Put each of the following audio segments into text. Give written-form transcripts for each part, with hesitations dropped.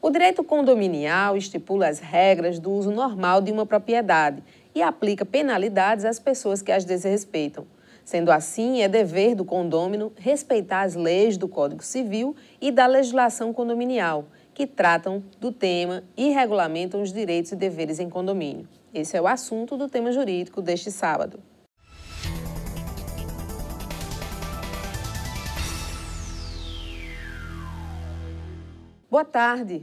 O direito condominial estipula as regras do uso normal de uma propriedade e aplica penalidades às pessoas que as desrespeitam. Sendo assim, é dever do condômino respeitar as leis do Código Civil e da legislação condominial, que tratam do tema e regulamentam os direitos e deveres em condomínio. Esse é o assunto do tema jurídico deste sábado. Boa tarde.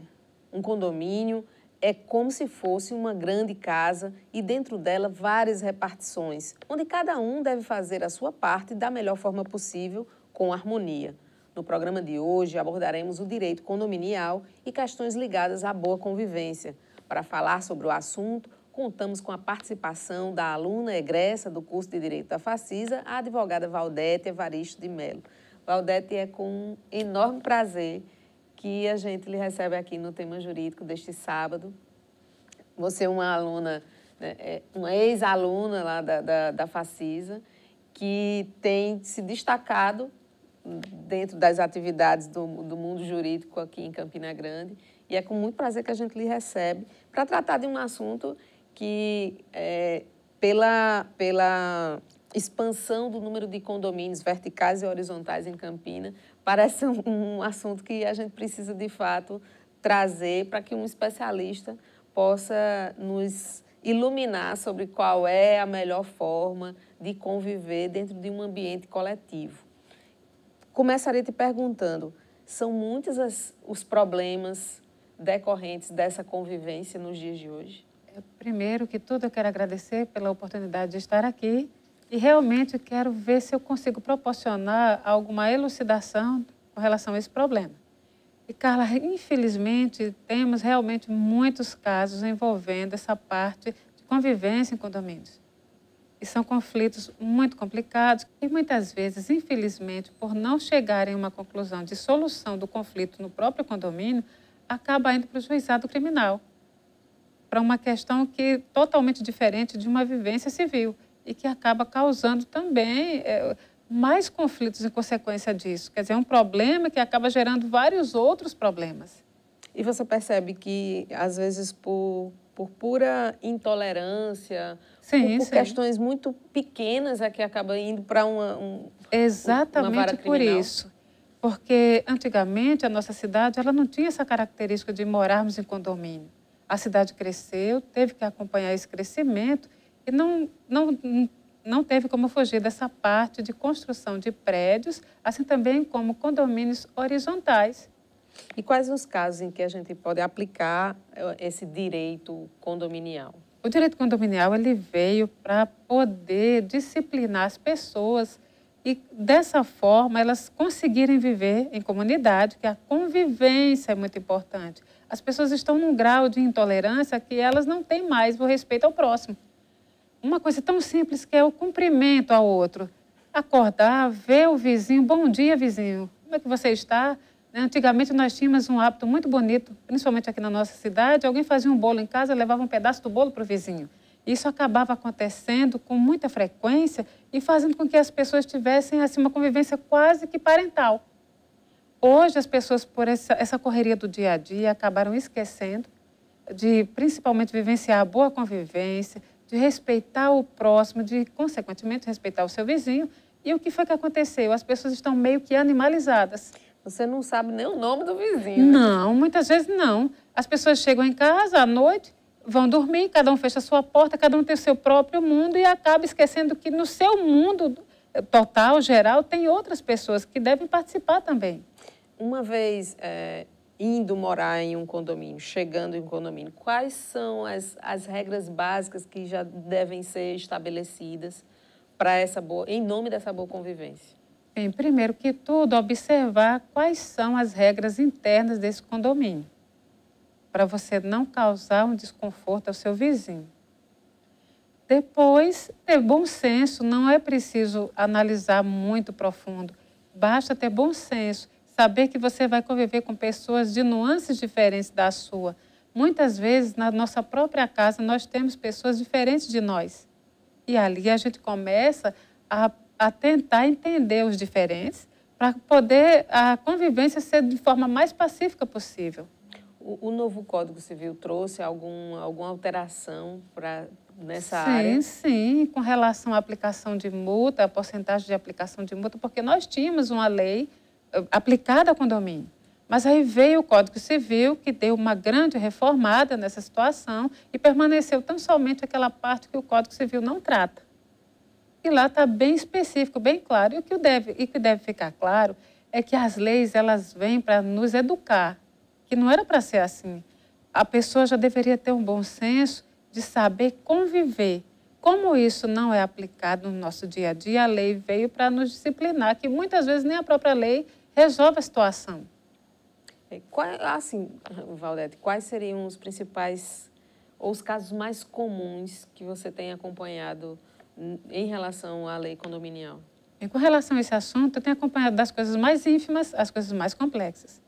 Um condomínio é como se fosse uma grande casa e dentro dela várias repartições, onde cada um deve fazer a sua parte da melhor forma possível, com harmonia. No programa de hoje abordaremos o direito condominial e questões ligadas à boa convivência. Para falar sobre o assunto, contamos com a participação da aluna egressa do curso de Direito da Facisa, a advogada Valdete Evaristo de Melo. Valdete, é com um enorme prazer que a gente lhe recebe aqui no tema jurídico deste sábado. Você é uma aluna, uma ex-aluna lá da Facisa, que tem se destacado dentro das atividades do mundo jurídico aqui em Campina Grande. E é com muito prazer que a gente lhe recebe para tratar de um assunto que, pela expansão do número de condomínios verticais e horizontais em Campina, parece um assunto que a gente precisa, de fato, trazer para que um especialista possa nos iluminar sobre qual é a melhor forma de conviver dentro de um ambiente coletivo. Começaria te perguntando, são muitos os problemas decorrentes dessa convivência nos dias de hoje? Primeiro que tudo, eu quero agradecer pela oportunidade de estar aqui e realmente quero ver se eu consigo proporcionar alguma elucidação com relação a esse problema. E, Carla, infelizmente, temos realmente muitos casos envolvendo essa parte de convivência em condomínios. E são conflitos muito complicados e, muitas vezes, infelizmente, por não chegarem a uma conclusão de solução do conflito no próprio condomínio, acaba indo para o juizado criminal, para uma questão que é totalmente diferente de uma vivência civil e que acaba causando também mais conflitos em consequência disso. Quer dizer, é um problema que acaba gerando vários outros problemas. E você percebe que, às vezes, por pura intolerância, por questões muito pequenas, é que acaba indo para uma vara criminal? Exatamente por isso. Porque, antigamente, a nossa cidade ela não tinha essa característica de morarmos em condomínio. A cidade cresceu, teve que acompanhar esse crescimento e não teve como fugir dessa parte de construção de prédios, assim também como condomínios horizontais. E quais os casos em que a gente pode aplicar esse direito condominial? O direito condominial ele veio para poder disciplinar as pessoas e, dessa forma, elas conseguirem viver em comunidade, que a convivência é muito importante. As pessoas estão num grau de intolerância que elas não têm mais o respeito ao próximo. Uma coisa tão simples que é o cumprimento ao outro. Acordar, ver o vizinho, bom dia, vizinho, como é que você está? Antigamente nós tínhamos um hábito muito bonito, principalmente aqui na nossa cidade, alguém fazia um bolo em casa, levava um pedaço do bolo para o vizinho. Isso acabava acontecendo com muita frequência e fazendo com que as pessoas tivessem assim, uma convivência quase que parental. Hoje as pessoas, por essa correria do dia a dia, acabaram esquecendo de principalmente vivenciar a boa convivência, de respeitar o próximo, de, consequentemente, respeitar o seu vizinho. E o que foi que aconteceu? As pessoas estão meio que animalizadas. Você não sabe nem o nome do vizinho, né? Não, muitas vezes não. As pessoas chegam em casa à noite, vão dormir, cada um fecha a sua porta, cada um tem o seu próprio mundo e acaba esquecendo que no seu mundo total, geral, tem outras pessoas que devem participar também. Uma vez indo morar em um condomínio, chegando em um condomínio, quais são as regras básicas que já devem ser estabelecidas para em nome dessa boa convivência? Bem, primeiro que tudo, observar quais são as regras internas desse condomínio, para você não causar um desconforto ao seu vizinho. Depois, ter bom senso, não é preciso analisar muito profundo, basta ter bom senso, saber que você vai conviver com pessoas de nuances diferentes da sua. Muitas vezes, na nossa própria casa, nós temos pessoas diferentes de nós. E ali a gente começa a tentar entender os diferentes para poder a convivência ser de forma mais pacífica possível. O novo Código Civil trouxe alguma alteração nessa área? Sim, com relação à aplicação de multa, a porcentagem de aplicação de multa, porque nós tínhamos uma lei aplicada ao condomínio. Mas aí veio o Código Civil, que deu uma grande reformada nessa situação e permaneceu tão somente aquela parte que o Código Civil não trata. E lá está bem específico, bem claro. E o que deve ficar claro é que as leis elas vêm para nos educar, que não era para ser assim. A pessoa já deveria ter um bom senso de saber conviver. Como isso não é aplicado no nosso dia a dia, a lei veio para nos disciplinar, que muitas vezes nem a própria lei resolve a situação. Assim, Valdete, quais seriam os principais ou os casos mais comuns que você tem acompanhado em relação à lei condominial? E com relação a esse assunto, eu tenho acompanhado das coisas mais ínfimas às coisas mais complexas.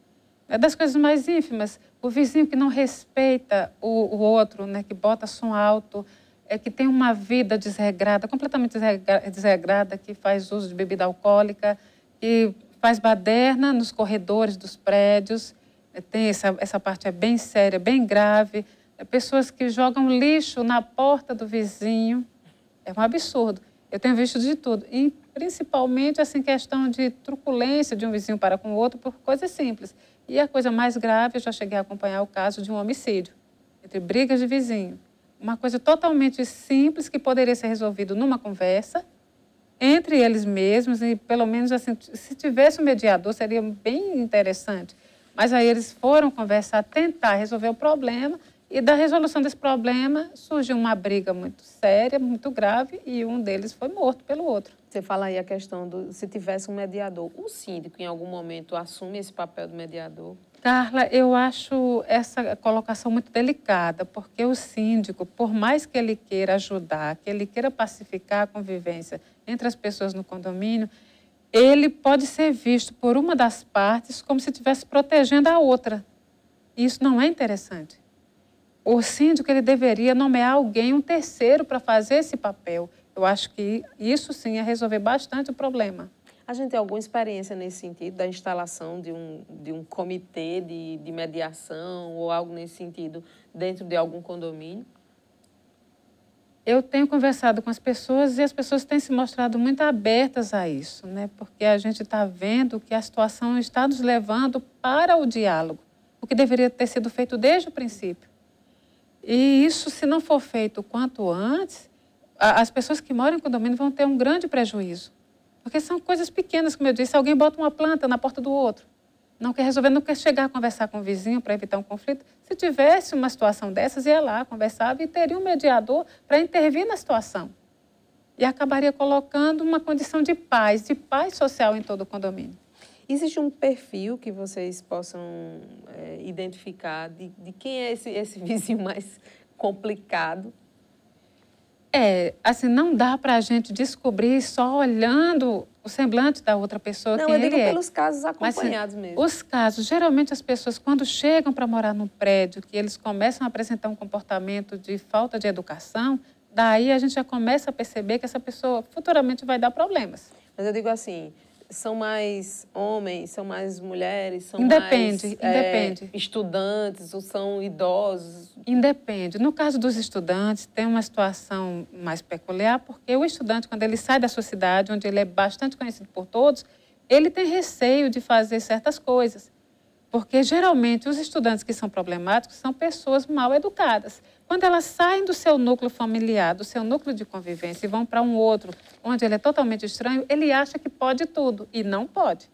Das coisas mais ínfimas, o vizinho que não respeita o outro, né, que bota som alto, que tem uma vida desregrada, completamente desregrada, que faz uso de bebida alcoólica, que faz baderna nos corredores dos prédios. Tem essa parte é bem séria, bem grave. Pessoas que jogam lixo na porta do vizinho. É um absurdo. Eu tenho visto de tudo. E, principalmente, assim, questão de truculência de um vizinho para com o outro por coisas simples. E a coisa mais grave, eu já cheguei a acompanhar o caso de um homicídio, entre brigas de vizinho. Uma coisa totalmente simples que poderia ser resolvido numa conversa entre eles mesmos e, pelo menos, assim, se tivesse um mediador, seria bem interessante. Mas aí eles foram conversar, tentar resolver o problema e da resolução desse problema surgiu uma briga muito séria, muito grave e um deles foi morto pelo outro. Você fala aí a questão se tivesse um mediador. O síndico, em algum momento, assume esse papel do mediador? Carla, eu acho essa colocação muito delicada, porque o síndico, por mais que ele queira ajudar, que ele queira pacificar a convivência entre as pessoas no condomínio, ele pode ser visto por uma das partes como se estivesse protegendo a outra. E isso não é interessante. O síndico ele deveria nomear alguém, um terceiro, para fazer esse papel. Eu acho que isso sim ia resolver bastante o problema. A gente tem alguma experiência nesse sentido, da instalação de um comitê de mediação ou algo nesse sentido dentro de algum condomínio? Eu tenho conversado com as pessoas e as pessoas têm se mostrado muito abertas a isso, né? Porque a gente está vendo que a situação está nos levando para o diálogo, o que deveria ter sido feito desde o princípio. E isso, se não for feito quanto antes, as pessoas que moram em condomínio vão ter um grande prejuízo. Porque são coisas pequenas, como eu disse, alguém bota uma planta na porta do outro. Não quer resolver, não quer chegar a conversar com o vizinho para evitar um conflito. Se tivesse uma situação dessas, ia lá, conversava e teria um mediador para intervir na situação. E acabaria colocando uma condição de paz social em todo o condomínio. Existe um perfil que vocês possam identificar de quem é esse vizinho mais complicado? Assim, não dá para a gente descobrir só olhando o semblante da outra pessoa. Não, eu digo pelos casos acompanhados mesmo. Os casos, geralmente as pessoas, quando chegam para morar num prédio, que eles começam a apresentar um comportamento de falta de educação, daí a gente já começa a perceber que essa pessoa futuramente vai dar problemas. Mas eu digo assim, são mais homens, são mais mulheres, são independe. Estudantes ou são idosos? Independe. No caso dos estudantes, tem uma situação mais peculiar, porque o estudante, quando ele sai da sua cidade, onde ele é bastante conhecido por todos, ele tem receio de fazer certas coisas. Porque, geralmente, os estudantes que são problemáticos são pessoas mal educadas. Quando elas saem do seu núcleo familiar, do seu núcleo de convivência e vão para um outro, onde ele é totalmente estranho, ele acha que pode tudo e não pode.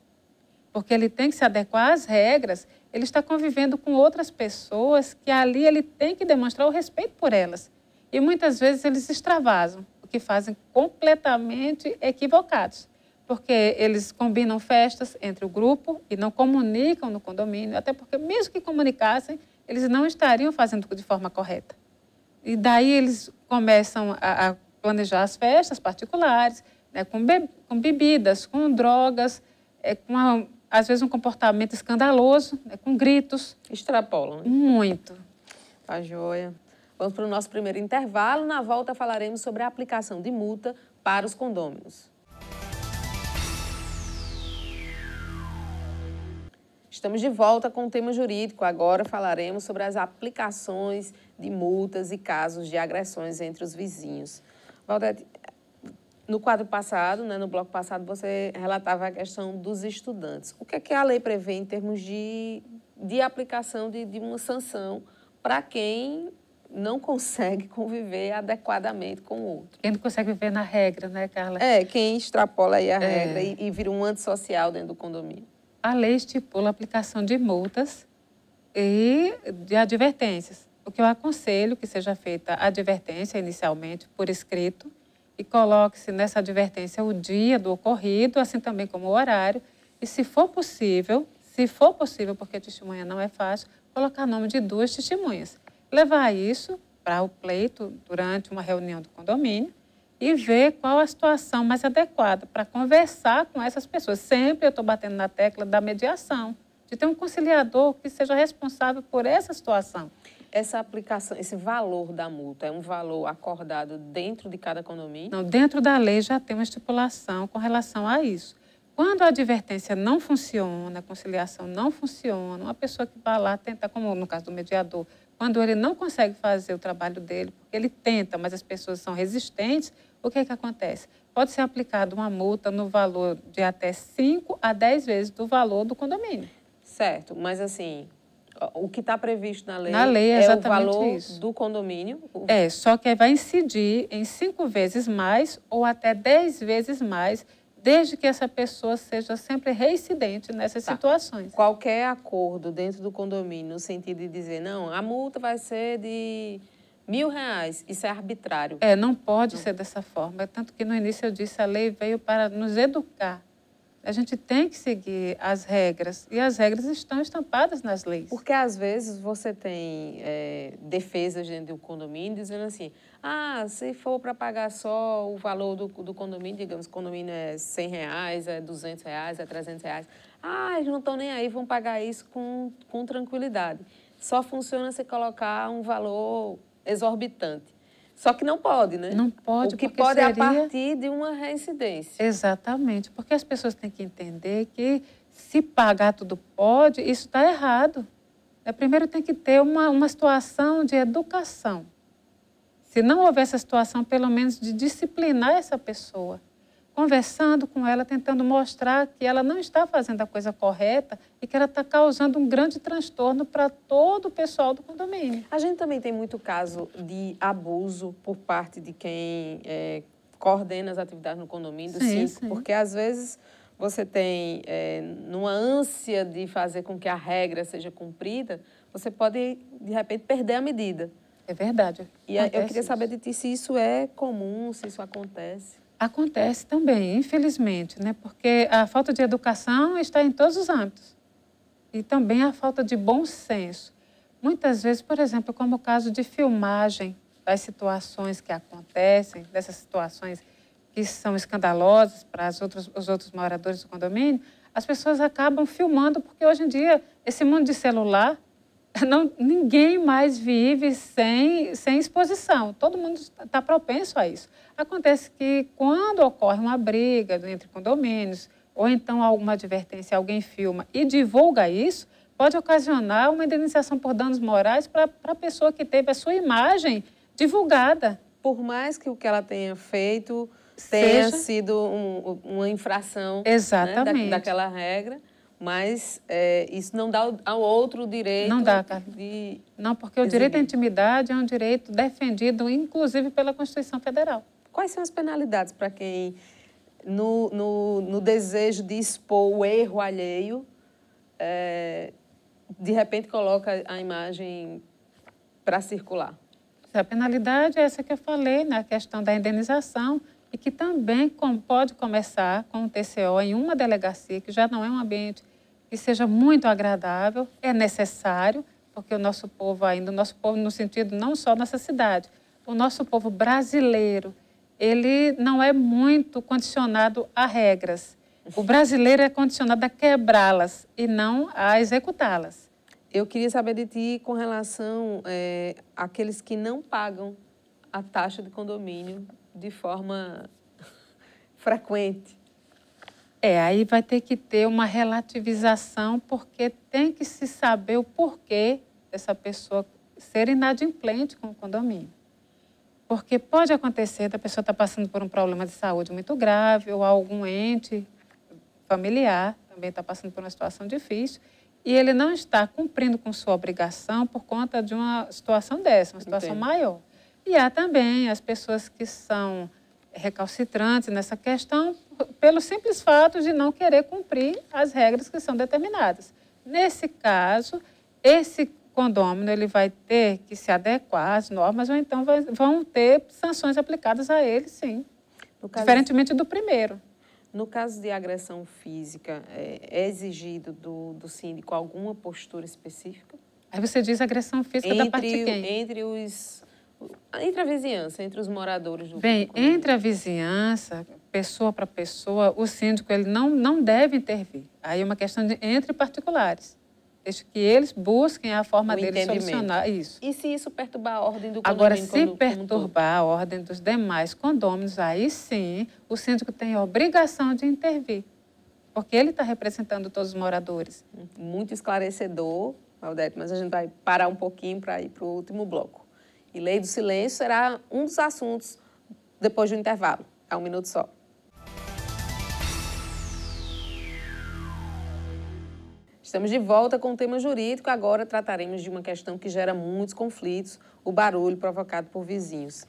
Porque ele tem que se adequar às regras, ele está convivendo com outras pessoas que ali ele tem que demonstrar o respeito por elas. E muitas vezes eles extravasam, o que fazem completamente equivocados. Porque eles combinam festas entre o grupo e não comunicam no condomínio, até porque mesmo que comunicassem, eles não estariam fazendo de forma correta. E daí eles começam a planejar as festas particulares, né, com bebidas, com drogas, às vezes um comportamento escandaloso, né, com gritos. Extrapolam, né? Muito. Tá joia. Vamos para o nosso primeiro intervalo. Na volta falaremos sobre a aplicação de multa para os condôminos. Estamos de volta com o tema jurídico. Agora falaremos sobre as aplicações de multas e casos de agressões entre os vizinhos. Valdete, no quadro passado, no bloco passado, você relatava a questão dos estudantes. O que é que a lei prevê em termos de aplicação de uma sanção para quem não consegue conviver adequadamente com o outro? Quem não consegue viver na regra, né, Carla? Quem extrapola aí a regra e vira um antissocial dentro do condomínio. A lei estipula a aplicação de multas e de advertências. O que eu aconselho que seja feita a advertência inicialmente por escrito e coloque-se nessa advertência o dia do ocorrido, assim também como o horário. E se for possível, porque a testemunha não é fácil, colocar nome de 2 testemunhas. Levar isso para o pleito durante uma reunião do condomínio e ver qual a situação mais adequada para conversar com essas pessoas. Sempre eu estou batendo na tecla da mediação, de ter um conciliador que seja responsável por essa situação. Essa aplicação, esse valor da multa é um valor acordado dentro de cada condomínio? Não, dentro da lei já tem uma estipulação com relação a isso. Quando a advertência não funciona, a conciliação não funciona, uma pessoa que vai lá tentar, como no caso do mediador, quando ele não consegue fazer o trabalho dele, porque ele tenta, mas as pessoas são resistentes, o que é que acontece? Pode ser aplicada uma multa no valor de até 5 a 10 vezes do valor do condomínio. Certo, mas assim, o que está previsto na lei é o valor isso. do condomínio? Só que vai incidir em 5 vezes mais ou até 10 vezes mais, desde que essa pessoa seja sempre reincidente nessas situações. Qualquer acordo dentro do condomínio, no sentido de dizer, não, a multa vai ser de R$1.000, isso é arbitrário. Não pode ser dessa forma. Tanto que no início eu disse, a lei veio para nos educar. A gente tem que seguir as regras, e as regras estão estampadas nas leis. Porque, às vezes, você tem defesas dentro do condomínio dizendo assim, se for para pagar só o valor do condomínio, digamos, o condomínio é R$100, é R$200, é R$300, eles não estão nem aí, vão pagar isso com tranquilidade. Só funciona se colocar um valor exorbitante. Só que não pode, né? Não pode, o que pode é a partir de uma reincidência. Exatamente, porque as pessoas têm que entender que se pagar tudo pode, isso está errado. Primeiro tem que ter uma situação de educação. Se não houver essa situação, pelo menos de disciplinar essa pessoa. Conversando com ela, tentando mostrar que ela não está fazendo a coisa correta e que ela está causando um grande transtorno para todo o pessoal do condomínio. A gente também tem muito caso de abuso por parte de quem coordena as atividades no condomínio, do síndico, porque às vezes você tem, numa ânsia de fazer com que a regra seja cumprida, você pode, de repente, perder a medida. É verdade. E eu queria saber de ti se isso é comum, se isso acontece. Acontece também, infelizmente, né? Porque a falta de educação está em todos os âmbitos. E também a falta de bom senso. Muitas vezes, por exemplo, como o caso de filmagem das situações que acontecem, dessas situações que são escandalosas para os outros moradores do condomínio, as pessoas acabam filmando, porque hoje em dia, esse mundo de celular, ninguém mais vive sem exposição. Todo mundo está propenso a isso. Acontece que quando ocorre uma briga entre condomínios, ou então alguma advertência, alguém filma e divulga isso, pode ocasionar uma indenização por danos morais para a pessoa que teve a sua imagem divulgada. Por mais que o que ela tenha feito tenha sido uma infração, exatamente, né, daquela regra, mas isso não dá ao outro o direito. Não dá, Carla. Não, porque o direito à intimidade é um direito defendido, inclusive, pela Constituição Federal. Quais são as penalidades para quem, no desejo de expor o erro alheio, de repente coloca a imagem para circular? A penalidade é essa que eu falei, na questão da indenização, e que também pode começar com o TCO em uma delegacia, que já não é um ambiente que seja muito agradável, é necessário, porque o nosso povo no sentido não só nossa cidade, o nosso povo brasileiro, ele não é muito condicionado a regras. O brasileiro é condicionado a quebrá-las e não a executá-las. Eu queria saber de ti com relação àqueles que não pagam a taxa de condomínio de forma frequente. Aí vai ter que ter uma relativização, porque tem que se saber o porquê dessa pessoa ser inadimplente com o condomínio. Porque pode acontecer da pessoa estar passando por um problema de saúde muito grave, ou algum ente familiar também está passando por uma situação difícil, e ele não está cumprindo com sua obrigação por conta de uma situação dessa, uma situação Entendo. maior. E há também as pessoas que são recalcitrantes nessa questão pelo simples fato de não querer cumprir as regras que são determinadas. Nesse caso, esse condômino ele vai ter que se adequar às normas ou então vão ter sanções aplicadas a ele, sim, diferentemente do primeiro. No caso de agressão física, é exigido do síndico alguma postura específica? Aí você diz agressão física da parte de quem? Entre a vizinhança, entre os moradores do Bem, condomínio. entre a vizinhança, pessoa para pessoa, o síndico ele não deve intervir. Aí é uma questão entre particulares. Desde que eles busquem a forma deles solucionar isso. E se isso perturbar a ordem do condomínio? Agora, se perturbar a ordem dos demais condôminos, aí sim o síndico tem a obrigação de intervir, porque ele está representando todos os moradores. Muito esclarecedor, Valdete, mas a gente vai parar um pouquinho para ir para o último bloco. E lei do silêncio será um dos assuntos depois do intervalo. É 1 minuto só. Estamos de volta com o tema jurídico. Agora trataremos de uma questão que gera muitos conflitos, o barulho provocado por vizinhos.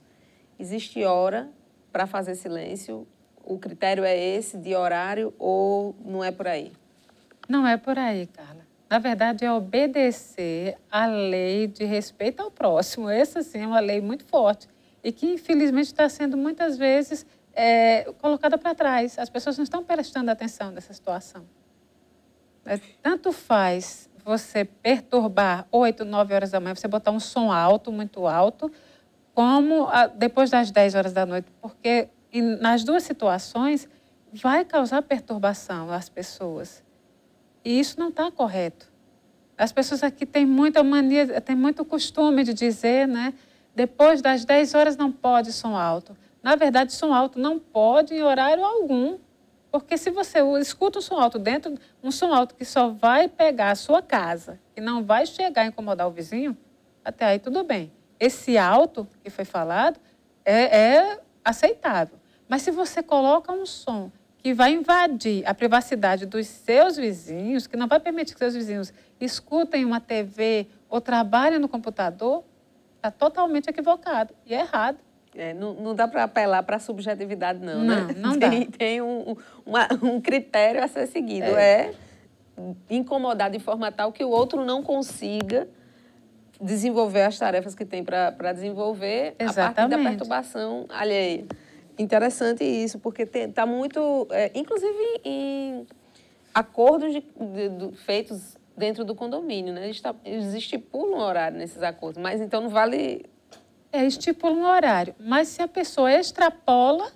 Existe hora para fazer silêncio? O critério é esse de horário ou não é por aí? Não é por aí, Carla. Na verdade, é obedecer à lei de respeito ao próximo. Essa, sim, é uma lei muito forte e que, infelizmente, está sendo, muitas vezes, colocada para trás. As pessoas não estão prestando atenção nessa situação. Tanto faz você perturbar 8, 9 horas da manhã, você botar um som alto, muito alto, como depois das 10 horas da noite, porque nas duas situações vai causar perturbação às pessoas. E isso não está correto. As pessoas aqui têm muita mania, têm muito costume de dizer, né? Depois das 10 horas não pode som alto. Na verdade, som alto não pode em horário algum. Porque se você escuta um som alto um som alto que só vai pegar a sua casa e não vai chegar a incomodar o vizinho, até aí tudo bem. Esse alto que foi falado é aceitável. Mas se você coloca um som que vai invadir a privacidade dos seus vizinhos, que não vai permitir que seus vizinhos escutem uma TV ou trabalhem no computador, está totalmente equivocado e é errado. Não dá para apelar para a subjetividade, não, né? Não dá. Tem um critério a ser seguido. Incomodar de forma tal que o outro não consiga desenvolver as tarefas que tem para desenvolver. Exatamente. A partir da perturbação alheia. Interessante isso, porque está muito... inclusive em acordos feitos dentro do condomínio, né? Eles estipulam um horário nesses acordos, mas então não vale... Estipula um horário, mas se a pessoa extrapola,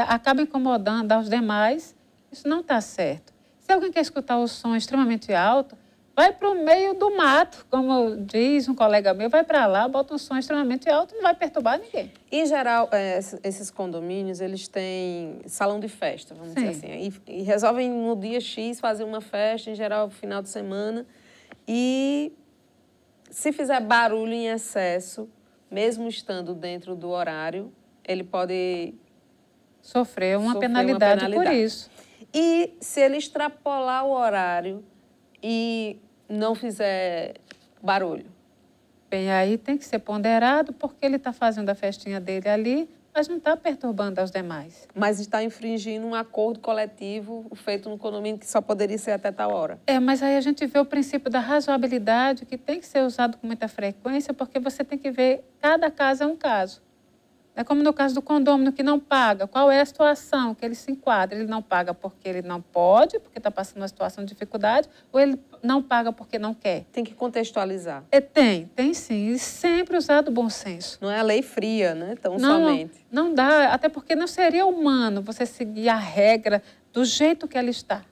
acaba incomodando aos demais, isso não está certo. Se alguém quer escutar o som extremamente alto, vai para o meio do mato, como diz um colega meu, vai para lá, bota um som extremamente alto, não vai perturbar ninguém. Em geral, esses condomínios, eles têm salão de festa, vamos dizer assim, e resolvem no dia X fazer uma festa, em geral, no final de semana, e se fizer barulho em excesso, mesmo estando dentro do horário, ele pode sofrer uma penalidade por isso. E se ele extrapolar o horário e não fizer barulho? Bem, aí tem que ser ponderado, porque ele está fazendo a festinha dele ali, mas não está perturbando aos demais. Mas está infringindo um acordo coletivo feito no condomínio que só poderia ser até tal hora. Mas aí a gente vê o princípio da razoabilidade, que tem que ser usado com muita frequência, porque você tem que ver, cada caso é um caso. É como no caso do condômino que não paga. Qual é a situação que ele se enquadra? Ele não paga porque ele não pode, porque está passando uma situação de dificuldade, ou ele não paga porque não quer? Tem que contextualizar. Tem sim. E sempre usar do bom senso. Não é a lei fria, né? Somente. Não dá, até porque não seria humano você seguir a regra do jeito que ela está.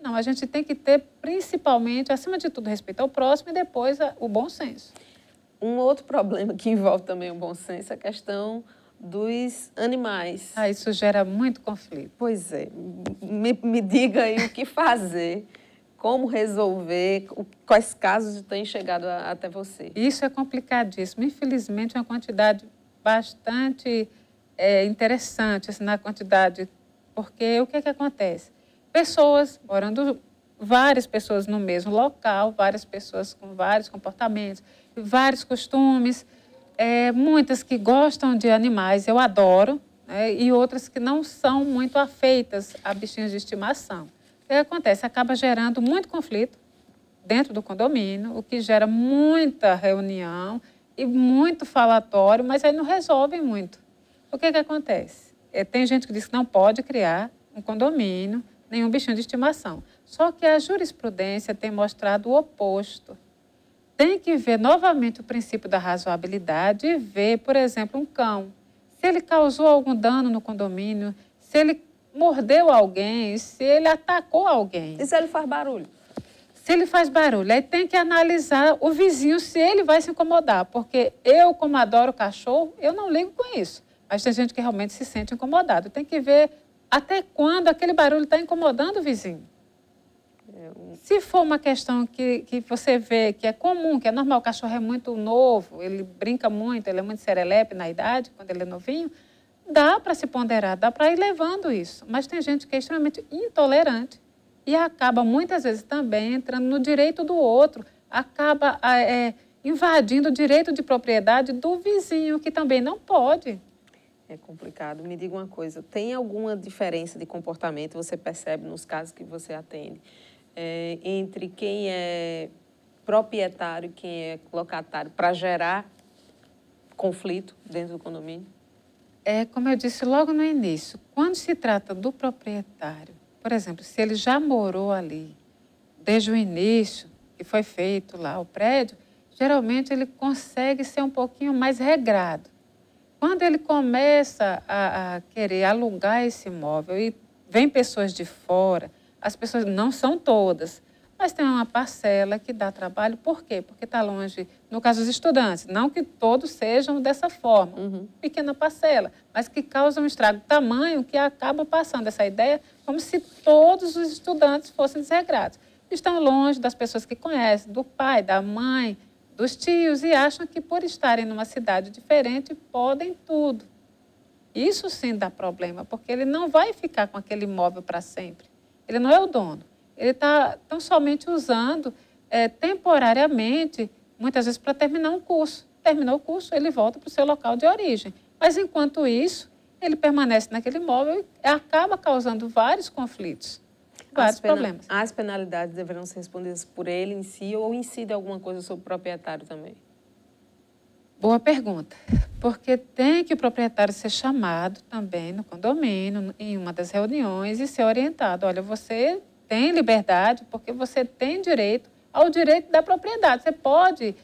Não, a gente tem que ter, principalmente, acima de tudo, respeito ao próximo e depois o bom senso. Um outro problema que envolve também o bom senso é a questão dos animais. Ah, isso gera muito conflito. Pois é, me diga aí o que fazer, como resolver, quais casos têm chegado até você. Isso é complicadíssimo. Infelizmente, é uma quantidade bastante interessante, assim, na quantidade, porque o que acontece? Pessoas morando, várias pessoas no mesmo local, várias pessoas com vários comportamentos, vários costumes, muitas que gostam de animais, eu adoro, e outras que não são muito afeitas a bichinhos de estimação. O que acontece? Acaba gerando muito conflito dentro do condomínio, o que gera muita reunião e muito falatório, mas aí não resolve muito. O que acontece? Tem gente que diz que não pode criar um condomínio, nenhum bichinho de estimação. Só que a jurisprudência tem mostrado o oposto. Tem que ver novamente o princípio da razoabilidade e ver, por exemplo, um cão. Se ele causou algum dano no condomínio, se ele mordeu alguém, se ele atacou alguém. E se ele faz barulho? Se ele faz barulho, aí tem que analisar o vizinho se ele vai se incomodar. Porque eu, como adoro cachorro, eu não ligo com isso. Mas tem gente que realmente se sente incomodado. Tem que ver até quando aquele barulho está incomodando o vizinho. Se for uma questão que você vê que é comum, que é normal, o cachorro é muito novo, ele brinca muito, ele é muito serelepe na idade, quando ele é novinho, dá para se ponderar, dá para ir levando isso. Mas tem gente que é extremamente intolerante e acaba, muitas vezes, também entrando no direito do outro, acaba invadindo o direito de propriedade do vizinho, que também não pode. É complicado. Me diga uma coisa, tem alguma diferença de comportamento, você percebe nos casos que você atende, entre quem é proprietário e quem é locatário, para gerar conflito dentro do condomínio? Como eu disse logo no início, quando se trata do proprietário, por exemplo, se ele já morou ali desde o início, que foi feito lá o prédio, geralmente ele consegue ser um pouquinho mais regrado. Quando ele começa a querer alugar esse imóvel e vem pessoas de fora, as pessoas não são todas, mas tem uma parcela que dá trabalho. Por quê? Porque está longe, no caso dos estudantes, não que todos sejam dessa forma, pequena parcela, mas que causa um estrago tamanho que acaba passando essa ideia como se todos os estudantes fossem desregrados. Estão longe das pessoas que conhecem, do pai, da mãe, dos tios, e acham que por estarem numa cidade diferente podem tudo. Isso sim dá problema, porque ele não vai ficar com aquele imóvel para sempre. Ele não é o dono. Ele está tão somente usando temporariamente, muitas vezes para terminar um curso. Terminou o curso, ele volta para o seu local de origem. Mas, enquanto isso, ele permanece naquele imóvel e acaba causando vários conflitos, vários problemas. As penalidades deverão ser respondidas por ele em si ou incide alguma coisa sobre o proprietário também? Boa pergunta, porque tem que o proprietário ser chamado também no condomínio, em uma das reuniões, e ser orientado. Olha, você tem liberdade porque você tem direito ao direito da propriedade. Você pode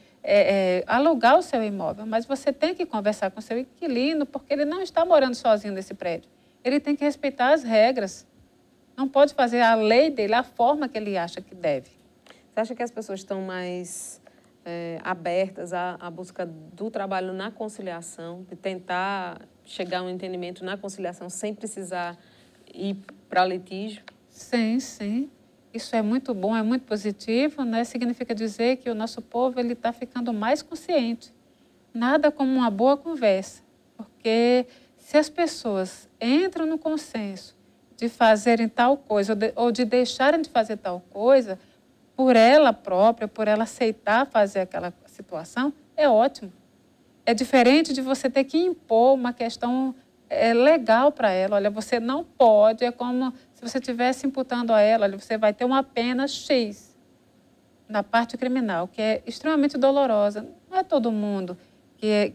alugar o seu imóvel, mas você tem que conversar com o seu inquilino porque ele não está morando sozinho nesse prédio. Ele tem que respeitar as regras. Não pode fazer a lei dele, a forma que ele acha que deve. Você acha que as pessoas estão mais abertas à busca do trabalho na conciliação, de tentar chegar a um entendimento na conciliação sem precisar ir para litígio? Sim, sim. Isso é muito bom, é muito positivo, né? Significa dizer que o nosso povo está ficando mais consciente. Nada como uma boa conversa, porque se as pessoas entram no consenso de fazerem tal coisa ou de deixarem de fazer tal coisa, por ela própria, por ela aceitar fazer aquela situação, é ótimo. É diferente de você ter que impor uma questão legal para ela. Olha, você não pode, é como se você estivesse imputando a ela, olha, você vai ter uma pena X na parte criminal, que é extremamente dolorosa. Não é todo mundo que